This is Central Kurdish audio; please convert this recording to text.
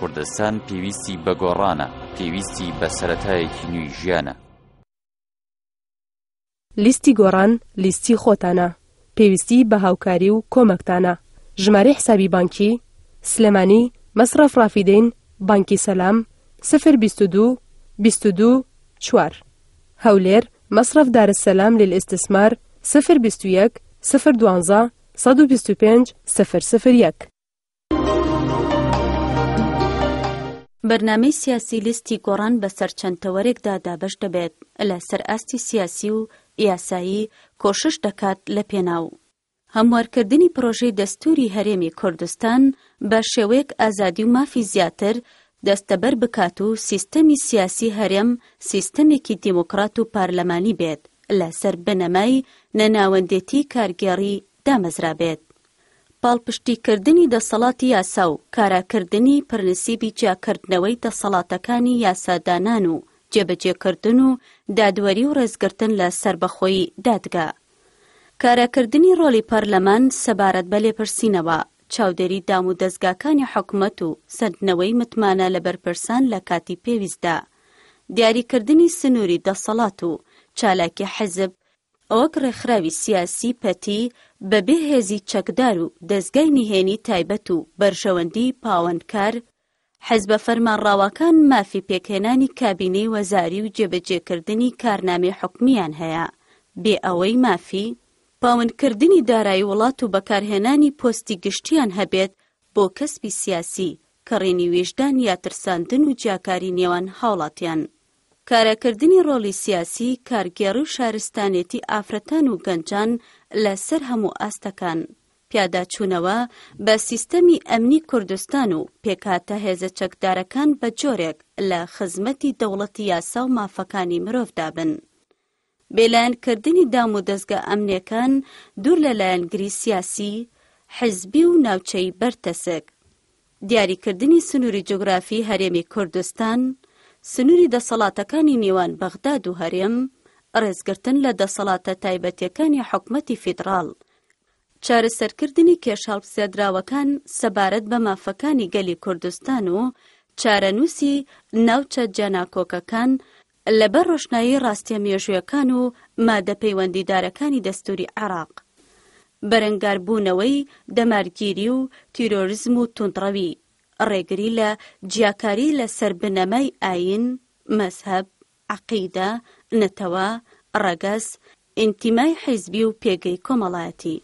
کوردستان پێویستی بە گۆڕانە، پێویستی بە سەرەتایەکی نوێی ژیانە. لیستی گۆڕان لیستی خۆتانە، پێویستی بە هاوکاری و کۆمەکتانە. ژمارە حسابی بانکی سلێمانی مەسرەف ڕافیدەین بانکی سەلام 022 22 4 هەولێر مەسرەف دارسەلام للاستثمار 021 012 125 001. بەرنامەی سیاسی لیستی گۆڕان بەسەر چەند تەوەرێکدا دابەش دەبێت لە سەرئاستی سیاسی و یاسایی کۆشش دەکات لە پێناو هەموارکردنی پرۆژەی دەستوری هەرێمی کوردستان بە شێوەیەک ئازادی و مافی زیاتر دەستەبەر بکات و سیستەمی سیاسی هەرێم سیستەمێکی دیموکرات و پارلەمانی بێت لەسەر بنەمای نەناوەندێتی کارگێڕی دامەزرا بێت. پاڵپشتیکردنی دەسەڵاتی یاسا و کاراکردنی پرنسیبی جیاکردنەوەی دەسەڵاتەکانی یاسادانان و جێبەجێکردن و دادوەری و ڕێزگرتن لە سربەخۆی دادگا. کاراکردنی ڕۆلی پەرلەمان سەبارەت بە لێپرسینەوە، چاودێری دام و دەستگاکانی حکوومەت و سەردنەوەی متمانە لە بەرپرسان لە کاتی پێویستدا، دیاریکردنی سنووری دەسەڵات و چالاکی حزب ئەوەک ڕێکخراوی سیاسی پەتی بەبێ هێزی چەکدار و دەستگای نهێنی تایبەت و بەرژەوەندی پاوەندکار، حزبە فەرمانڕاوەکان مافی پێکهێنانی کابینەی وەزاری و جێبەجێکردنی کارنامەی حکومیان هەیە، بێ ئەوەی مافی پاوەندکردنی دارایی وڵات و بەکارهێنانی پۆستی گشتیان هەبێت بۆ کەسبی سیاسی کە ڕێنی وێژدان یا ترساندن و جیاکاری نێوان هاوڵاتیان. کاراکردنی ڕۆڵی سیاسی، کارگێڕی و شارستانێتی ئافرەتان و گەنجان لەسەر هەموو ئاستەکان، پیاداچوونەوە بە سیستەمی ئەمنی کوردستان و پێکهاتە هێزە چەکدارەکان بە جۆرێک لە خزمەتی دەوڵەتی یاسا و مافەکانی مرۆڤدا بن. بێلایەنکردنی دام و دەستگا ئەمنیەکان دوور لە لایەنگری سیاسی، حزبی و ناوچەی بەرتەسک، دیاریکردنی سنووری جوگرافی هەرێمی کوردستان، سنووری دەسەڵاتەکانی نێوان بەغداد و هەرێم، ڕێزگرتن لە دەسەڵاتە تایبەتیەکانی حکومەتی فیدراڵ، چارەسەرکردنی کێشاڵپسێدراوەکان سەبارەت بە مافەکانی گەلی کوردستان و چارەنووسی ناوچە جیاناکۆکەکان لەبەر ڕۆشنایی ڕاستیە مێژوویەکان و مادە پەیوەندیدارەکانی دەستوری عێراق، بەرەنگاربوونەوەی دەمارگیری و تیرۆریزم و توندڕەوی، ڕێگری لە جیاکاری لەسەر بنەمای ئاین، مەزهەب، عەقیدە، نەتەوە، ڕەگەز، ئینتیمای حیزبی و پێگەی کۆمەڵایەتی.